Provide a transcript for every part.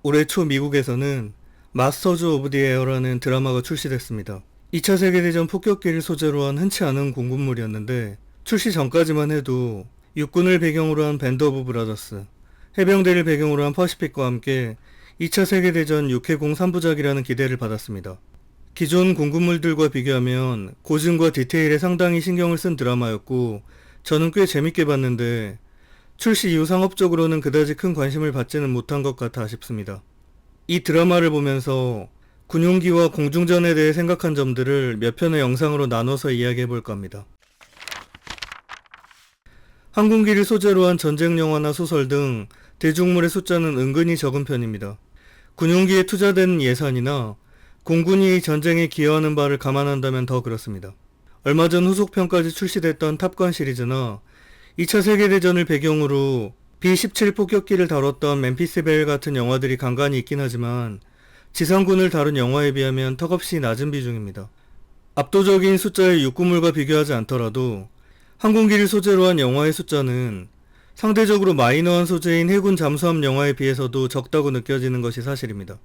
올해 초 미국에서는 마스터즈 오브 디 에어라는 드라마가 출시됐습니다. 2차 세계대전 폭격기를 소재로 한 흔치 않은 공군물이었는데 출시 전까지만 해도 육군을 배경으로 한 밴드 오브 브라더스, 해병대를 배경으로 한 퍼시픽과 함께 2차 세계대전 육해공 3부작이라는 기대를 받았습니다. 기존 공군물들과 비교하면 고증과 디테일에 상당히 신경을 쓴 드라마였고 저는 꽤 재밌게 봤는데 출시 이후 상업적으로는 그다지 큰 관심을 받지는 못한 것 같아 아쉽습니다. 이 드라마를 보면서 군용기와 공중전에 대해 생각한 점들을 몇 편의 영상으로 나눠서 이야기해볼까 합니다. 항공기를 소재로 한 전쟁 영화나 소설 등 대중물의 숫자는 은근히 적은 편입니다. 군용기에 투자되는 예산이나 공군이 전쟁에 기여하는 바를 감안한다면 더 그렇습니다. 얼마 전 후속편까지 출시됐던 탑건 시리즈나 2차 세계대전을 배경으로 B-17 폭격기를 다뤘던 멤피스 베일 같은 영화들이 간간히 있긴 하지만 지상군을 다룬 영화에 비하면 턱없이 낮은 비중입니다. 압도적인 숫자의 육군물과 비교하지 않더라도 항공기를 소재로 한 영화의 숫자는 상대적으로 마이너한 소재인 해군 잠수함 영화에 비해서도 적다고 느껴지는 것이 사실입니다.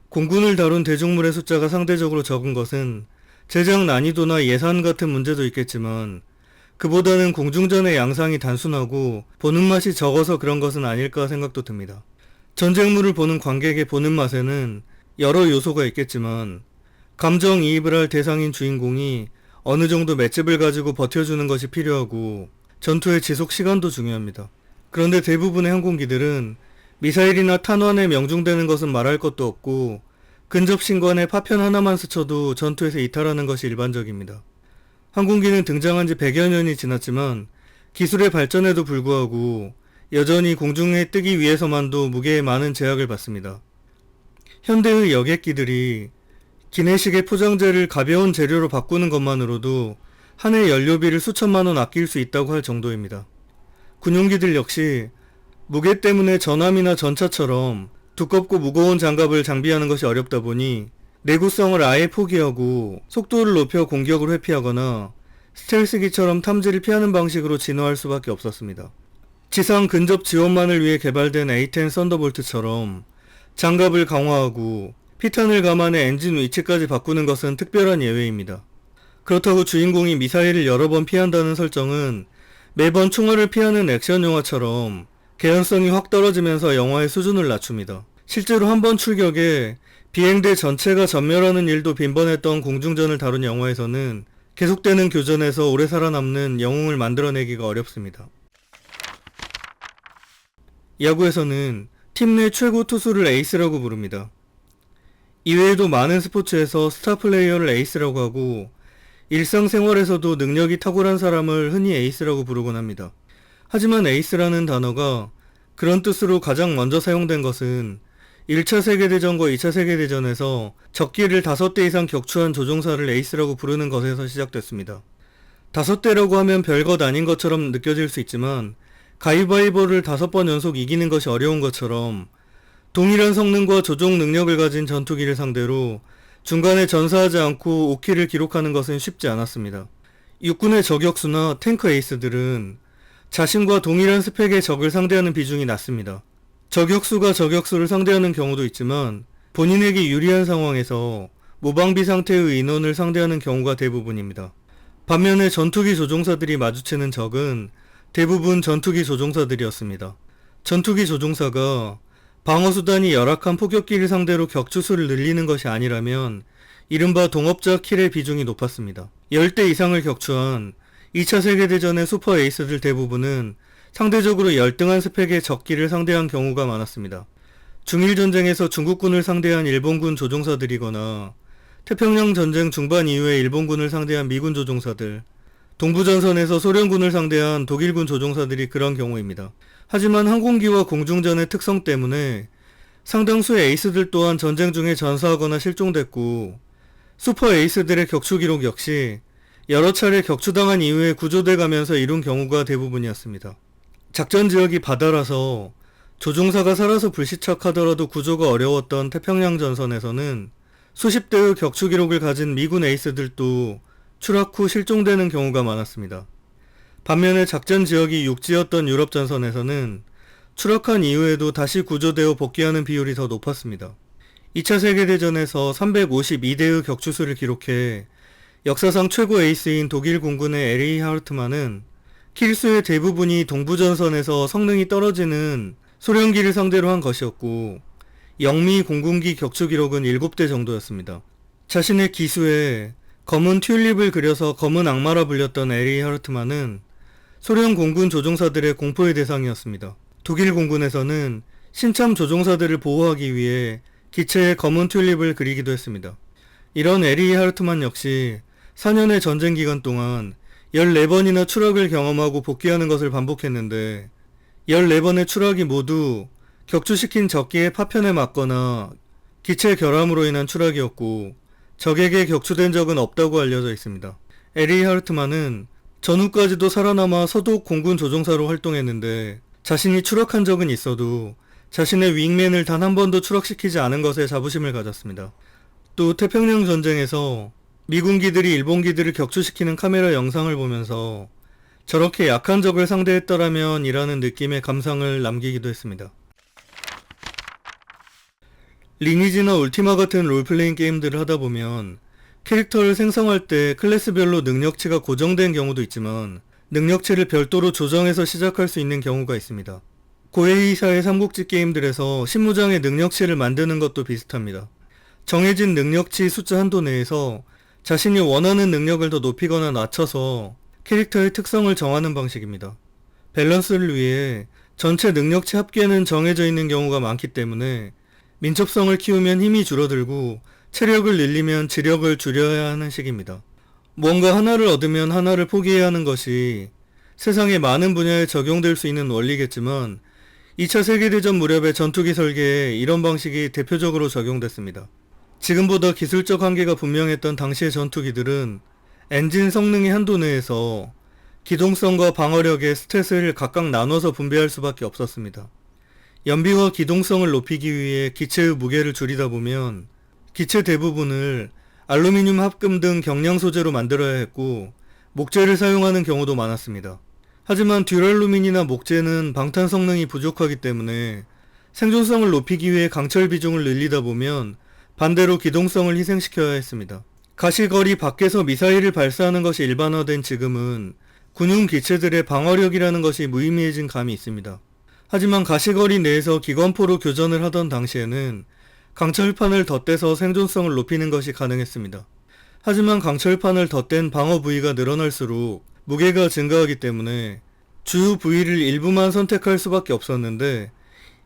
공군을 다룬 대중물의 숫자가 상대적으로 적은 것은 제작 난이도나 예산 같은 문제도 있겠지만 그보다는 공중전의 양상이 단순하고 보는 맛이 적어서 그런 것은 아닐까 생각도 듭니다. 전쟁물을 보는 관객의 보는 맛에는 여러 요소가 있겠지만 감정이입을 할 대상인 주인공이 어느 정도 맷집을 가지고 버텨주는 것이 필요하고 전투의 지속 시간도 중요합니다. 그런데 대부분의 항공기들은 미사일이나 탄환에 명중되는 것은 말할 것도 없고 근접 신관에 파편 하나만 스쳐도 전투에서 이탈하는 것이 일반적입니다. 항공기는 등장한 지 100여 년이 지났지만 기술의 발전에도 불구하고 여전히 공중에 뜨기 위해서만도 무게에 많은 제약을 받습니다. 현대의 여객기들이 기내식의 포장재를 가벼운 재료로 바꾸는 것만으로도 한 해 연료비를 수천만 원 아낄 수 있다고 할 정도입니다. 군용기들 역시 무게 때문에 전함이나 전차처럼 두껍고 무거운 장갑을 장비하는 것이 어렵다 보니 내구성을 아예 포기하고 속도를 높여 공격을 회피하거나 스텔스기처럼 탐지를 피하는 방식으로 진화할 수밖에 없었습니다. 지상 근접 지원만을 위해 개발된 A-10 썬더볼트처럼 장갑을 강화하고 피탄을 감안해 엔진 위치까지 바꾸는 것은 특별한 예외입니다. 그렇다고 주인공이 미사일을 여러 번 피한다는 설정은 매번 충돌을 피하는 액션 영화처럼 개연성이 확 떨어지면서 영화의 수준을 낮춥니다. 실제로 한 번 출격에 비행대 전체가 전멸하는 일도 빈번했던 공중전을 다룬 영화에서는 계속되는 교전에서 오래 살아남는 영웅을 만들어내기가 어렵습니다. 야구에서는 팀 내 최고 투수를 에이스라고 부릅니다. 이외에도 많은 스포츠에서 스타 플레이어를 에이스라고 하고 일상생활에서도 능력이 탁월한 사람을 흔히 에이스라고 부르곤 합니다. 하지만 에이스라는 단어가 그런 뜻으로 가장 먼저 사용된 것은 1차 세계대전과 2차 세계대전에서 적기를 5대 이상 격추한 조종사를 에이스라고 부르는 것에서 시작됐습니다. 5대라고 하면 별것 아닌 것처럼 느껴질 수 있지만 가위바위보를 5번 연속 이기는 것이 어려운 것처럼 동일한 성능과 조종 능력을 가진 전투기를 상대로 중간에 전사하지 않고 5킬을 기록하는 것은 쉽지 않았습니다. 육군의 저격수나 탱크 에이스들은 자신과 동일한 스펙의 적을 상대하는 비중이 낮습니다. 저격수가 저격수를 상대하는 경우도 있지만 본인에게 유리한 상황에서 무방비 상태의 인원을 상대하는 경우가 대부분입니다. 반면에 전투기 조종사들이 마주치는 적은 대부분 전투기 조종사들이었습니다. 전투기 조종사가 방어수단이 열악한 포격기를 상대로 격추수를 늘리는 것이 아니라면 이른바 동업자 킬의 비중이 높았습니다. 10대 이상을 격추한 2차 세계대전의 슈퍼 에이스들 대부분은 상대적으로 열등한 스펙의 적기를 상대한 경우가 많았습니다. 중일전쟁에서 중국군을 상대한 일본군 조종사들이거나 태평양 전쟁 중반 이후에 일본군을 상대한 미군 조종사들, 동부전선에서 소련군을 상대한 독일군 조종사들이 그런 경우입니다. 하지만 항공기와 공중전의 특성 때문에 상당수의 에이스들 또한 전쟁 중에 전사하거나 실종됐고 슈퍼 에이스들의 격추 기록 역시 여러 차례 격추당한 이후에 구조돼 가면서 이룬 경우가 대부분이었습니다. 작전 지역이 바다라서 조종사가 살아서 불시착하더라도 구조가 어려웠던 태평양 전선에서는 수십 대의 격추 기록을 가진 미군 에이스들도 추락 후 실종되는 경우가 많았습니다. 반면에 작전 지역이 육지였던 유럽 전선에서는 추락한 이후에도 다시 구조되어 복귀하는 비율이 더 높았습니다. 2차 세계대전에서 352대의 격추수를 기록해 역사상 최고 에이스인 독일 공군의 에리히 하르트만은 킬수의 대부분이 동부전선에서 성능이 떨어지는 소련기를 상대로 한 것이었고 영미 공군기 격추 기록은 7대 정도였습니다. 자신의 기수에 검은 튤립을 그려서 검은 악마라 불렸던 에리히 하르트만은 소련 공군 조종사들의 공포의 대상이었습니다. 독일 공군에서는 신참 조종사들을 보호하기 위해 기체에 검은 튤립을 그리기도 했습니다. 이런 에리히 하르트만 역시 4년의 전쟁 기간 동안 14번이나 추락을 경험하고 복귀하는 것을 반복했는데 14번의 추락이 모두 격추시킨 적기의 파편에 맞거나 기체 결함으로 인한 추락이었고 적에게 격추된 적은 없다고 알려져 있습니다. 에리히 하르트만은 전후까지도 살아남아 서독 공군 조종사로 활동했는데 자신이 추락한 적은 있어도 자신의 윙맨을 단 한 번도 추락시키지 않은 것에 자부심을 가졌습니다. 또 태평양 전쟁에서 미군기들이 일본기들을 격추시키는 카메라 영상을 보면서 저렇게 약한 적을 상대했더라면 이라는 느낌의 감상을 남기기도 했습니다. 리니지나 울티마 같은 롤플레잉 게임들을 하다보면 캐릭터를 생성할 때 클래스별로 능력치가 고정된 경우도 있지만 능력치를 별도로 조정해서 시작할 수 있는 경우가 있습니다. 고에이사의 삼국지 게임들에서 신무장의 능력치를 만드는 것도 비슷합니다. 정해진 능력치 숫자 한도 내에서 자신이 원하는 능력을 더 높이거나 낮춰서 캐릭터의 특성을 정하는 방식입니다. 밸런스를 위해 전체 능력치 합계는 정해져 있는 경우가 많기 때문에 민첩성을 키우면 힘이 줄어들고 체력을 늘리면 지력을 줄여야 하는 식입니다. 뭔가 하나를 얻으면 하나를 포기해야 하는 것이 세상의 많은 분야에 적용될 수 있는 원리겠지만 2차 세계대전 무렵의 전투기 설계에 이런 방식이 대표적으로 적용됐습니다. 지금보다 기술적 한계가 분명했던 당시의 전투기들은 엔진 성능의 한도 내에서 기동성과 방어력의 스탯을 각각 나눠서 분배할 수밖에 없었습니다. 연비와 기동성을 높이기 위해 기체의 무게를 줄이다 보면 기체 대부분을 알루미늄 합금 등 경량 소재로 만들어야 했고 목재를 사용하는 경우도 많았습니다. 하지만 듀랄루민이나 목재는 방탄 성능이 부족하기 때문에 생존성을 높이기 위해 강철 비중을 늘리다 보면 반대로 기동성을 희생시켜야 했습니다. 가시거리 밖에서 미사일을 발사하는 것이 일반화된 지금은 군용 기체들의 방어력이라는 것이 무의미해진 감이 있습니다. 하지만 가시거리 내에서 기관포로 교전을 하던 당시에는 강철판을 덧대서 생존성을 높이는 것이 가능했습니다. 하지만 강철판을 덧댄 방어 부위가 늘어날수록 무게가 증가하기 때문에 주요 부위를 일부만 선택할 수밖에 없었는데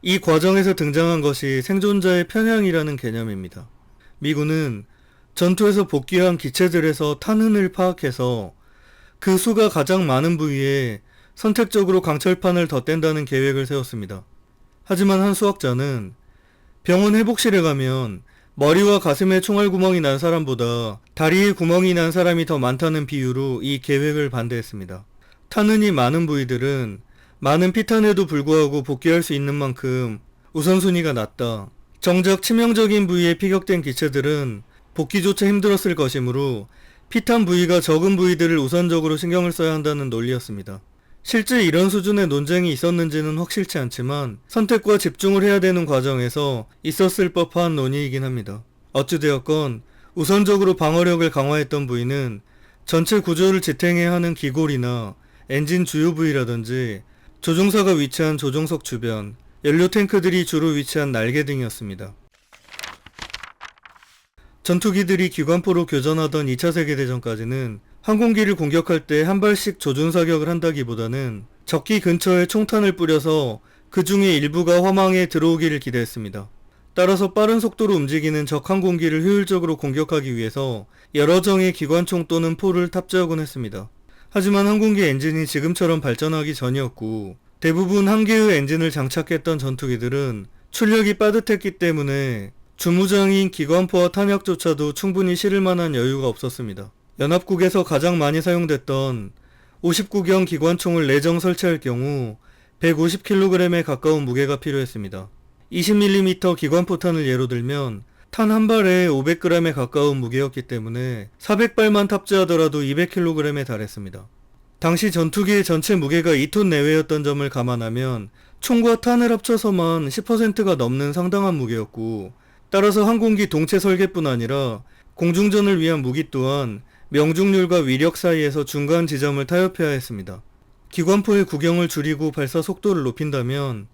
이 과정에서 등장한 것이 생존자의 편향이라는 개념입니다. 미군은 전투에서 복귀한 기체들에서 탄흔을 파악해서 그 수가 가장 많은 부위에 선택적으로 강철판을 덧댄다는 계획을 세웠습니다. 하지만 한 수학자는 병원 회복실에 가면 머리와 가슴에 총알구멍이 난 사람보다 다리에 구멍이 난 사람이 더 많다는 비유로 이 계획을 반대했습니다. 탄흔이 많은 부위들은 많은 피탄에도 불구하고 복귀할 수 있는 만큼 우선순위가 낮다. 정작 치명적인 부위에 피격된 기체들은 복귀조차 힘들었을 것이므로 피탄 부위가 적은 부위들을 우선적으로 신경을 써야 한다는 논리였습니다. 실제 이런 수준의 논쟁이 있었는지는 확실치 않지만 선택과 집중을 해야 되는 과정에서 있었을 법한 논의이긴 합니다. 어찌되었건 우선적으로 방어력을 강화했던 부위는 전체 구조를 지탱해야 하는 기골이나 엔진 주요 부위라든지 조종사가 위치한 조종석 주변, 연료 탱크들이 주로 위치한 날개 등이었습니다. 전투기들이 기관포로 교전하던 2차 세계대전까지는 항공기를 공격할 때 한 발씩 조준 사격을 한다기보다는 적기 근처에 총탄을 뿌려서 그 중에 일부가 화망에 들어오기를 기대했습니다. 따라서 빠른 속도로 움직이는 적 항공기를 효율적으로 공격하기 위해서 여러 정의 기관총 또는 포를 탑재하곤 했습니다. 하지만 항공기 엔진이 지금처럼 발전하기 전이었고 대부분 한 개의 엔진을 장착했던 전투기들은 출력이 빠듯했기 때문에 주무장인 기관포와 탄약조차도 충분히 실을 만한 여유가 없었습니다. 연합국에서 가장 많이 사용됐던 59경 기관총을 내정 설치할 경우 150kg에 가까운 무게가 필요했습니다. 20mm 기관포탄을 예로 들면 탄 한 발에 500g에 가까운 무게였기 때문에 400발만 탑재하더라도 200kg에 달했습니다. 당시 전투기의 전체 무게가 2톤 내외였던 점을 감안하면 총과 탄을 합쳐서만 10%가 넘는 상당한 무게였고, 따라서 항공기 동체 설계뿐 아니라 공중전을 위한 무기 또한 명중률과 위력 사이에서 중간 지점을 타협해야 했습니다. 기관포의 구경을 줄이고 발사 속도를 높인다면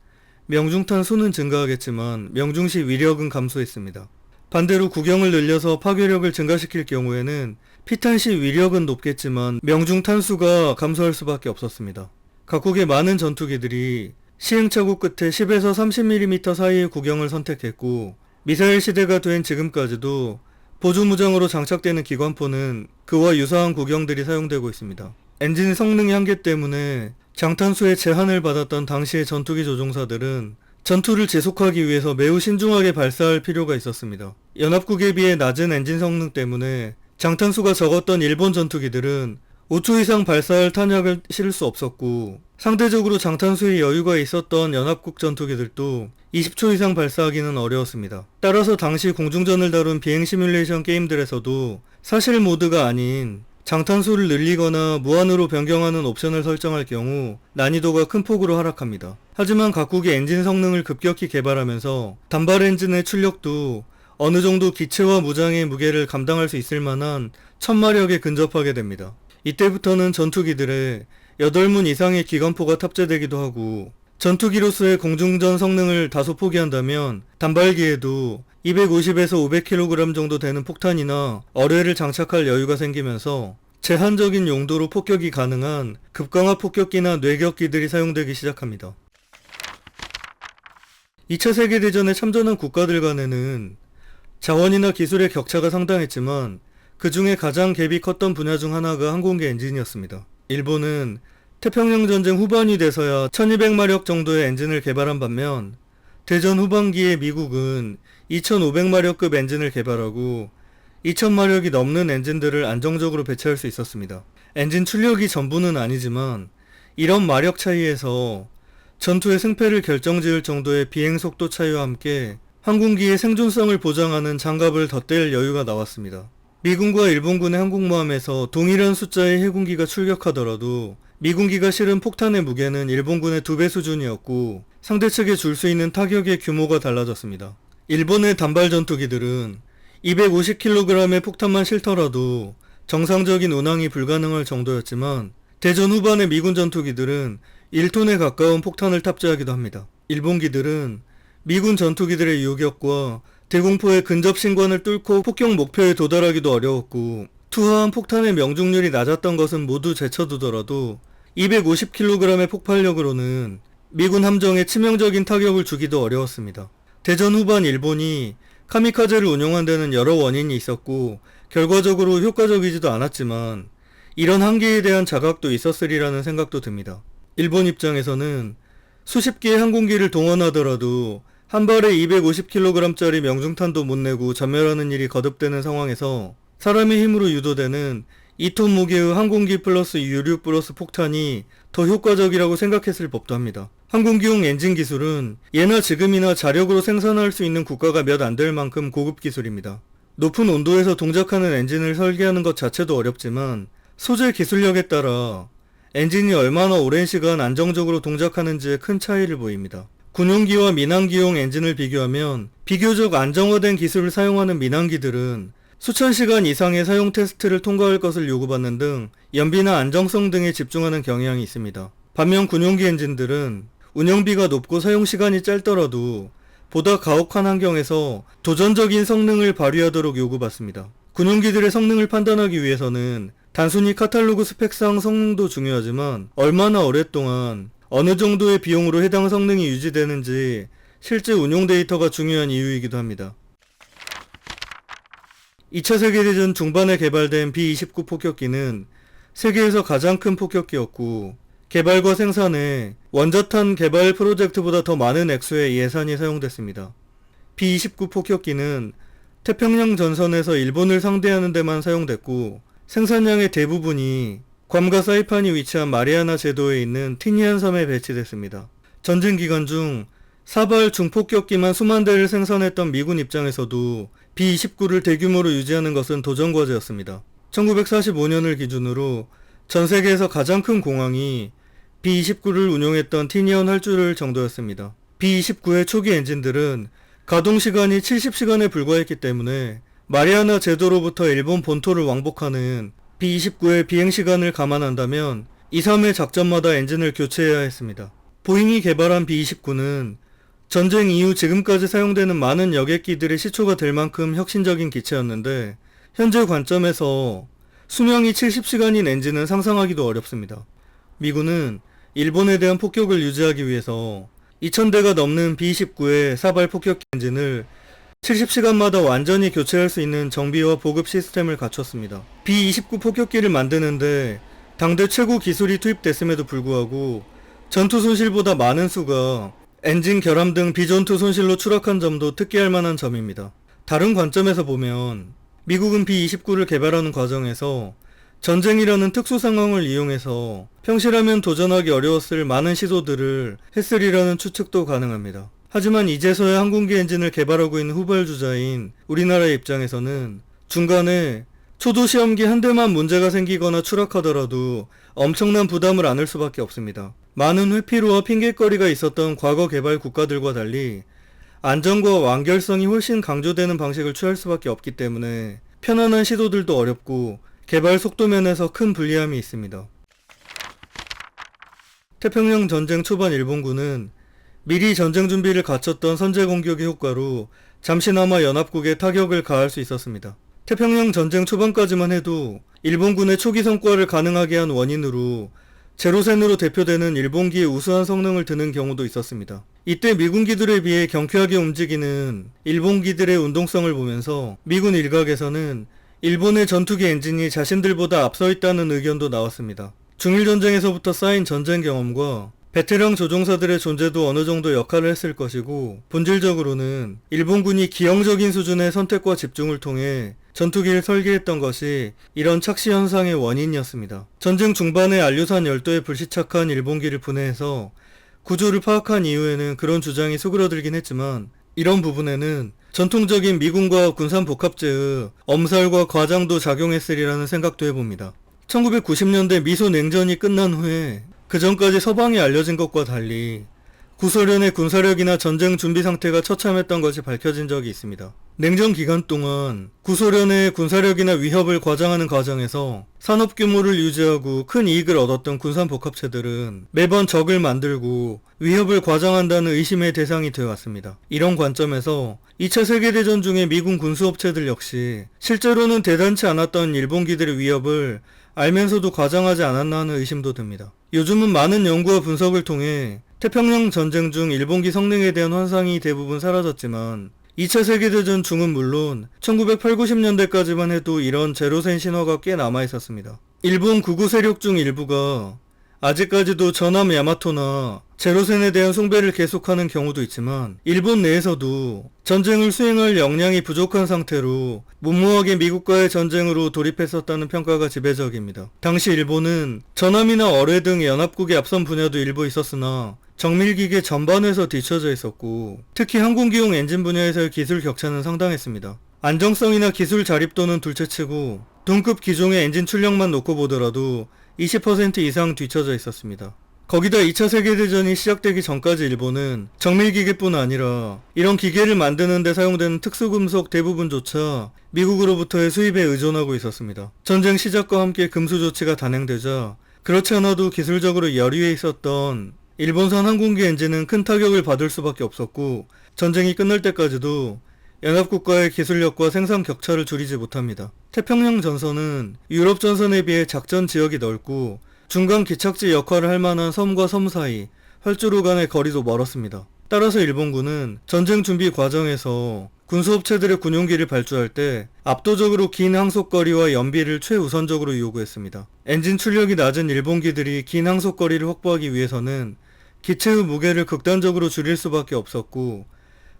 명중탄 수는 증가하겠지만 명중시 위력은 감소했습니다. 반대로 구경을 늘려서 파괴력을 증가시킬 경우에는 피탄 시 위력은 높겠지만 명중탄 수가 감소할 수밖에 없었습니다. 각국의 많은 전투기들이 시행착오 끝에 10에서 30mm 사이의 구경을 선택했고, 미사일 시대가 된 지금까지도 보조무장으로 장착되는 기관포는 그와 유사한 구경들이 사용되고 있습니다. 엔진 성능의 한계 때문에 장탄수의 제한을 받았던 당시의 전투기 조종사들은 전투를 지속하기 위해서 매우 신중하게 발사할 필요가 있었습니다. 연합국에 비해 낮은 엔진 성능 때문에 장탄수가 적었던 일본 전투기들은 5초 이상 발사할 탄약을 실을 수 없었고, 상대적으로 장탄수의 여유가 있었던 연합국 전투기들도 20초 이상 발사하기는 어려웠습니다. 따라서 당시 공중전을 다룬 비행 시뮬레이션 게임들에서도 사실 모드가 아닌 장탄수를 늘리거나 무한으로 변경하는 옵션을 설정할 경우 난이도가 큰 폭으로 하락합니다. 하지만 각국의 엔진 성능을 급격히 개발하면서 단발 엔진의 출력도 어느 정도 기체와 무장의 무게를 감당할 수 있을 만한 1000마력에 근접하게 됩니다. 이때부터는 전투기들에 8문 이상의 기관포가 탑재되기도 하고, 전투기로서의 공중전 성능을 다소 포기한다면 단발기에도 250에서 500kg 정도 되는 폭탄이나 어뢰를 장착할 여유가 생기면서 제한적인 용도로 폭격이 가능한 급강화 폭격기나 뇌격기들이 사용되기 시작합니다. 2차 세계대전에 참전한 국가들 간에는 자원이나 기술의 격차가 상당했지만 그 중에 가장 갭이 컸던 분야 중 하나가 항공기 엔진이었습니다. 일본은 태평양전쟁 후반이 돼서야 1200마력 정도의 엔진을 개발한 반면 대전 후반기에 미국은 2500마력급 엔진을 개발하고 2000마력이 넘는 엔진들을 안정적으로 배치할 수 있었습니다. 엔진 출력이 전부는 아니지만 이런 마력 차이에서 전투의 승패를 결정지을 정도의 비행 속도 차이와 함께 항공기의 생존성을 보장하는 장갑을 덧댈 여유가 나왔습니다. 미군과 일본군의 항공모함에서 동일한 숫자의 해군기가 출격하더라도 미군기가 실은 폭탄의 무게는 일본군의 2배 수준이었고, 상대측에 줄 수 있는 타격의 규모가 달라졌습니다. 일본의 단발 전투기들은 250kg의 폭탄만 실더라도 정상적인 운항이 불가능할 정도였지만, 대전 후반의 미군 전투기들은 1톤에 가까운 폭탄을 탑재하기도 합니다. 일본기들은 미군 전투기들의 요격과 대공포의 근접 신관을 뚫고 폭격 목표에 도달하기도 어려웠고, 투하한 폭탄의 명중률이 낮았던 것은 모두 제쳐두더라도 250kg의 폭발력으로는 미군 함정에 치명적인 타격을 주기도 어려웠습니다. 대전 후반 일본이 카미카제를 운용한 데는 여러 원인이 있었고 결과적으로 효과적이지도 않았지만 이런 한계에 대한 자각도 있었으리라는 생각도 듭니다. 일본 입장에서는 수십 개의 항공기를 동원하더라도 한 발에 250kg짜리 명중탄도 못 내고 전멸하는 일이 거듭되는 상황에서 사람의 힘으로 유도되는 2톤 무게의 항공기 플러스 유류 플러스 폭탄이 더 효과적이라고 생각했을 법도 합니다. 항공기용 엔진 기술은 예나 지금이나 자력으로 생산할 수 있는 국가가 몇 안 될 만큼 고급 기술입니다. 높은 온도에서 동작하는 엔진을 설계하는 것 자체도 어렵지만 소재 기술력에 따라 엔진이 얼마나 오랜 시간 안정적으로 동작하는지에 큰 차이를 보입니다. 군용기와 민항기용 엔진을 비교하면 비교적 안정화된 기술을 사용하는 민항기들은 수천 시간 이상의 사용 테스트를 통과할 것을 요구받는 등 연비나 안정성 등에 집중하는 경향이 있습니다. 반면 군용기 엔진들은 운영비가 높고 사용 시간이 짧더라도 보다 가혹한 환경에서 도전적인 성능을 발휘하도록 요구받습니다. 군용기들의 성능을 판단하기 위해서는 단순히 카탈로그 스펙상 성능도 중요하지만 얼마나 오랫동안 어느 정도의 비용으로 해당 성능이 유지되는지 실제 운용 데이터가 중요한 이유이기도 합니다. 2차 세계대전 중반에 개발된 B-29 폭격기는 세계에서 가장 큰 폭격기였고 개발과 생산에 원자탄 개발 프로젝트보다 더 많은 액수의 예산이 사용됐습니다. B-29 폭격기는 태평양 전선에서 일본을 상대하는 데만 사용됐고 생산량의 대부분이 괌과 사이판이 위치한 마리아나 제도에 있는 티니안 섬에 배치됐습니다. 전쟁 기간 중 사발 중폭격기만 수만 대를 생산했던 미군 입장에서도 B-29를 대규모로 유지하는 것은 도전과제였습니다. 1945년을 기준으로 전 세계에서 가장 큰 공항이 B-29를 운용했던 티니언 활주를 정도였습니다. B-29의 초기 엔진들은 가동시간이 70시간에 불과했기 때문에 마리아나 제도로부터 일본 본토를 왕복하는 B-29의 비행시간을 감안한다면 2, 3회 작전마다 엔진을 교체해야 했습니다. 보잉이 개발한 B-29는 전쟁 이후 지금까지 사용되는 많은 여객기들의 시초가 될 만큼 혁신적인 기체였는데 현재 관점에서 수명이 70시간인 엔진은 상상하기도 어렵습니다. 미군은 일본에 대한 폭격을 유지하기 위해서 2000대가 넘는 B-29의 사발 폭격기 엔진을 70시간마다 완전히 교체할 수 있는 정비와 보급 시스템을 갖췄습니다. B-29 폭격기를 만드는데 당대 최고 기술이 투입됐음에도 불구하고 전투 손실보다 많은 수가 엔진 결함 등 비전투 손실로 추락한 점도 특기할 만한 점입니다. 다른 관점에서 보면 미국은 B-29를 개발하는 과정에서 전쟁이라는 특수 상황을 이용해서 평시라면 도전하기 어려웠을 많은 시도들을 했으리라는 추측도 가능합니다. 하지만 이제서야 항공기 엔진을 개발하고 있는 후발주자인 우리나라의 입장에서는 중간에 초도 시험기 한 대만 문제가 생기거나 추락하더라도 엄청난 부담을 안을 수밖에 없습니다. 많은 회피로와 핑계거리가 있었던 과거 개발 국가들과 달리 안전과 완결성이 훨씬 강조되는 방식을 취할 수밖에 없기 때문에 편안한 시도들도 어렵고 개발 속도면에서 큰 불리함이 있습니다. 태평양 전쟁 초반 일본군은 미리 전쟁 준비를 갖췄던 선제 공격의 효과로 잠시나마 연합국에 타격을 가할 수 있었습니다. 태평양 전쟁 초반까지만 해도 일본군의 초기 성과를 가능하게 한 원인으로 제로센으로 대표되는 일본기의 우수한 성능을 드는 경우도 있었습니다. 이때 미군기들에 비해 경쾌하게 움직이는 일본기들의 운동성을 보면서 미군 일각에서는 일본의 전투기 엔진이 자신들보다 앞서 있다는 의견도 나왔습니다. 중일전쟁에서부터 쌓인 전쟁 경험과 베테랑 조종사들의 존재도 어느 정도 역할을 했을 것이고 본질적으로는 일본군이 기형적인 수준의 선택과 집중을 통해 전투기를 설계했던 것이 이런 착시 현상의 원인이었습니다. 전쟁 중반에 알류산 열도에 불시착한 일본기를 분해해서 구조를 파악한 이후에는 그런 주장이 수그러들긴 했지만 이런 부분에는 전통적인 미군과 군산 복합제의 엄살과 과장도 작용했으리라는 생각도 해봅니다. 1990년대 미소 냉전이 끝난 후에 그 전까지 서방에 알려진 것과 달리 구소련의 군사력이나 전쟁 준비 상태가 처참했던 것이 밝혀진 적이 있습니다. 냉전 기간 동안 구소련의 군사력이나 위협을 과장하는 과정에서 산업 규모를 유지하고 큰 이익을 얻었던 군산 복합체들은 매번 적을 만들고 위협을 과장한다는 의심의 대상이 되어왔습니다. 이런 관점에서 2차 세계대전 중에 미군 군수업체들 역시 실제로는 대단치 않았던 일본기들의 위협을 알면서도 과장하지 않았나 하는 의심도 듭니다. 요즘은 많은 연구와 분석을 통해 태평양 전쟁 중 일본기 성능에 대한 환상이 대부분 사라졌지만 2차 세계대전 중은 물론 1980, 90년대까지만 해도 이런 제로센 신화가 꽤 남아있었습니다. 일본 구구 세력 중 일부가 아직까지도 전함 야마토나 제로센에 대한 숭배를 계속하는 경우도 있지만 일본 내에서도 전쟁을 수행할 역량이 부족한 상태로 무모하게 미국과의 전쟁으로 돌입했었다는 평가가 지배적입니다. 당시 일본은 전함이나 어뢰 등 연합국의 앞선 분야도 일부 있었으나 정밀기계 전반에서 뒤처져 있었고 특히 항공기용 엔진 분야에서의 기술 격차는 상당했습니다. 안정성이나 기술 자립도는 둘째치고 동급 기종의 엔진 출력만 놓고 보더라도 20% 이상 뒤처져 있었습니다. 거기다 2차 세계대전이 시작되기 전까지 일본은 정밀기계뿐 아니라 이런 기계를 만드는 데 사용되는 특수금속 대부분조차 미국으로부터의 수입에 의존하고 있었습니다. 전쟁 시작과 함께 금수 조치가 단행되자 그렇지 않아도 기술적으로 열의에 있었던 일본산 항공기 엔진은 큰 타격을 받을 수밖에 없었고 전쟁이 끝날 때까지도 연합국과의 기술력과 생산 격차를 줄이지 못합니다. 태평양 전선은 유럽 전선에 비해 작전 지역이 넓고 중간 기착지 역할을 할 만한 섬과 섬 사이 활주로 간의 거리도 멀었습니다. 따라서 일본군은 전쟁 준비 과정에서 군수업체들의 군용기를 발주할 때 압도적으로 긴 항속거리와 연비를 최우선적으로 요구했습니다. 엔진 출력이 낮은 일본기들이 긴 항속거리를 확보하기 위해서는 기체의 무게를 극단적으로 줄일 수밖에 없었고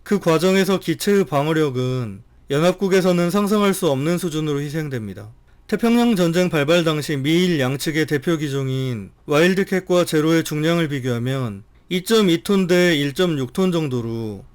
그 과정에서 기체의 방어력은 연합국에서는 상상할 수 없는 수준으로 희생됩니다. 태평양 전쟁 발발 당시 미일 양측의 대표 기종인 와일드캣과 제로의 중량을 비교하면 2.2톤 대 1.6톤 정도로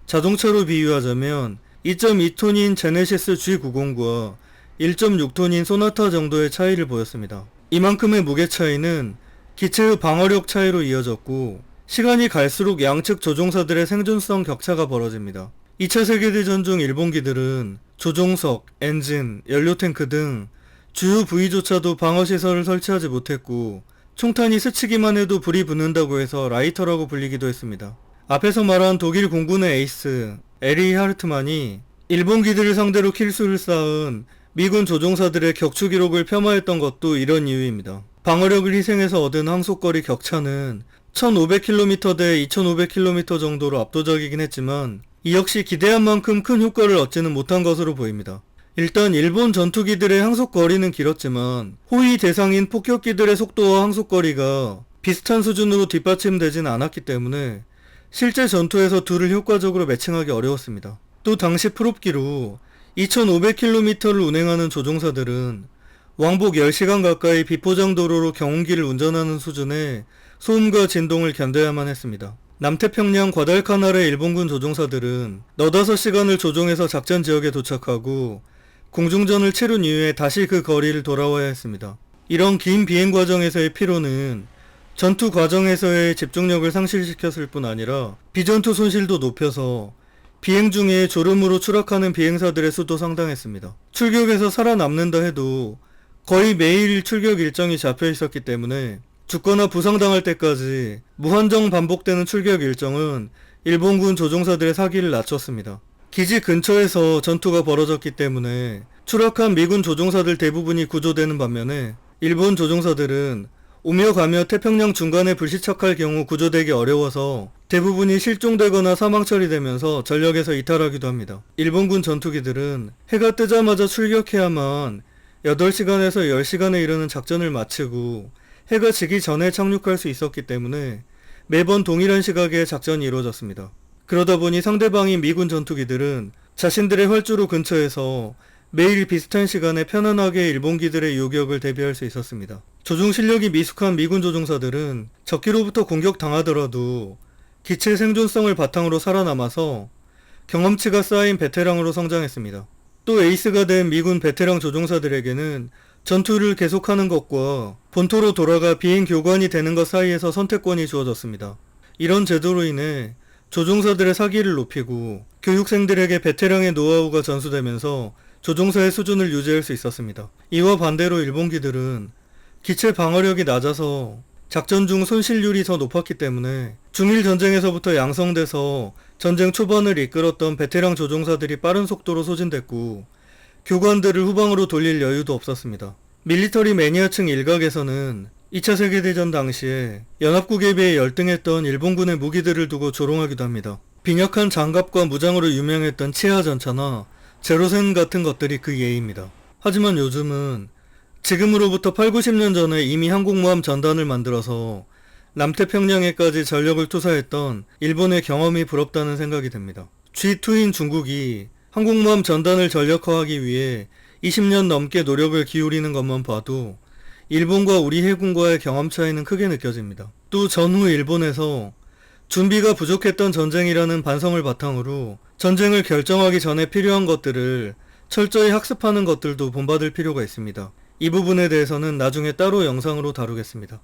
자동차로 비유하자면 2.2톤인 제네시스 G90과 1.6톤인 소나타 정도의 차이를 보였습니다. 이만큼의 무게 차이는 기체의 방어력 차이로 이어졌고 시간이 갈수록 양측 조종사들의 생존성 격차가 벌어집니다. 2차 세계대전 중 일본기들은 조종석, 엔진, 연료탱크 등 주요 부위조차도 방어시설을 설치하지 못했고 총탄이 스치기만 해도 불이 붙는다고 해서 라이터라고 불리기도 했습니다. 앞에서 말한 독일 공군의 에이스 에리 하르트만이 일본기들을 상대로 킬수를 쌓은 미군 조종사들의 격추 기록을 폄하했던 것도 이런 이유입니다. 방어력을 희생해서 얻은 항속거리 격차는 1500km 대 2500km 정도로 압도적이긴 했지만 이 역시 기대한 만큼 큰 효과를 얻지는 못한 것으로 보입니다. 일단 일본 전투기들의 항속거리는 길었지만 호위 대상인 폭격기들의 속도와 항속거리가 비슷한 수준으로 뒷받침되진 않았기 때문에 실제 전투에서 둘을 효과적으로 매칭하기 어려웠습니다. 또 당시 프롭기로 2500km를 운행하는 조종사들은 왕복 10시간 가까이 비포장도로로 경운기를 운전하는 수준의 소음과 진동을 견뎌야만 했습니다. 남태평양 과달카날의 일본군 조종사들은 너다섯 시간을 조종해서 작전 지역에 도착하고 공중전을 치룬 이후에 다시 그 거리를 돌아와야 했습니다. 이런 긴 비행 과정에서의 피로는 전투 과정에서의 집중력을 상실시켰을 뿐 아니라 비전투 손실도 높여서 비행 중에 졸음으로 추락하는 비행사들의 수도 상당했습니다. 출격에서 살아남는다 해도 거의 매일 출격 일정이 잡혀 있었기 때문에 죽거나 부상당할 때까지 무한정 반복되는 출격 일정은 일본군 조종사들의 사기를 낮췄습니다. 기지 근처에서 전투가 벌어졌기 때문에 추락한 미군 조종사들 대부분이 구조되는 반면에 일본 조종사들은 오며 가며 태평양 중간에 불시착할 경우 구조되기 어려워서 대부분이 실종되거나 사망 처리되면서 전력에서 이탈하기도 합니다. 일본군 전투기들은 해가 뜨자마자 출격해야만 8시간에서 10시간에 이르는 작전을 마치고 해가 지기 전에 착륙할 수 있었기 때문에 매번 동일한 시각에 작전이 이루어졌습니다. 그러다 보니 상대방인 미군 전투기들은 자신들의 활주로 근처에서 매일 비슷한 시간에 편안하게 일본기들의 요격을 대비할 수 있었습니다. 조종 실력이 미숙한 미군 조종사들은 적기로부터 공격당하더라도 기체 생존성을 바탕으로 살아남아서 경험치가 쌓인 베테랑으로 성장했습니다. 또 에이스가 된 미군 베테랑 조종사들에게는 전투를 계속하는 것과 본토로 돌아가 비행 교관이 되는 것 사이에서 선택권이 주어졌습니다. 이런 제도로 인해 조종사들의 사기를 높이고 교육생들에게 베테랑의 노하우가 전수되면서 조종사의 수준을 유지할 수 있었습니다. 이와 반대로 일본기들은 기체 방어력이 낮아서 작전 중 손실률이 더 높았기 때문에 중일 전쟁에서부터 양성돼서 전쟁 초반을 이끌었던 베테랑 조종사들이 빠른 속도로 소진됐고 교관들을 후방으로 돌릴 여유도 없었습니다. 밀리터리 매니아층 일각에서는 2차 세계대전 당시에 연합국에 비해 열등했던 일본군의 무기들을 두고 조롱하기도 합니다. 빈약한 장갑과 무장으로 유명했던 치하 전차나 제로센 같은 것들이 그 예입니다. 하지만 요즘은 지금으로부터 8, 90년 전에 이미 항공모함 전단을 만들어서 남태평양에까지 전력을 투사했던 일본의 경험이 부럽다는 생각이 듭니다. G2인 중국이 항공모함 전단을 전력화하기 위해 20년 넘게 노력을 기울이는 것만 봐도 일본과 우리 해군과의 경험 차이는 크게 느껴집니다. 또 전후 일본에서 준비가 부족했던 전쟁이라는 반성을 바탕으로 전쟁을 결정하기 전에 필요한 것들을 철저히 학습하는 것들도 본받을 필요가 있습니다. 이 부분에 대해서는 나중에 따로 영상으로 다루겠습니다.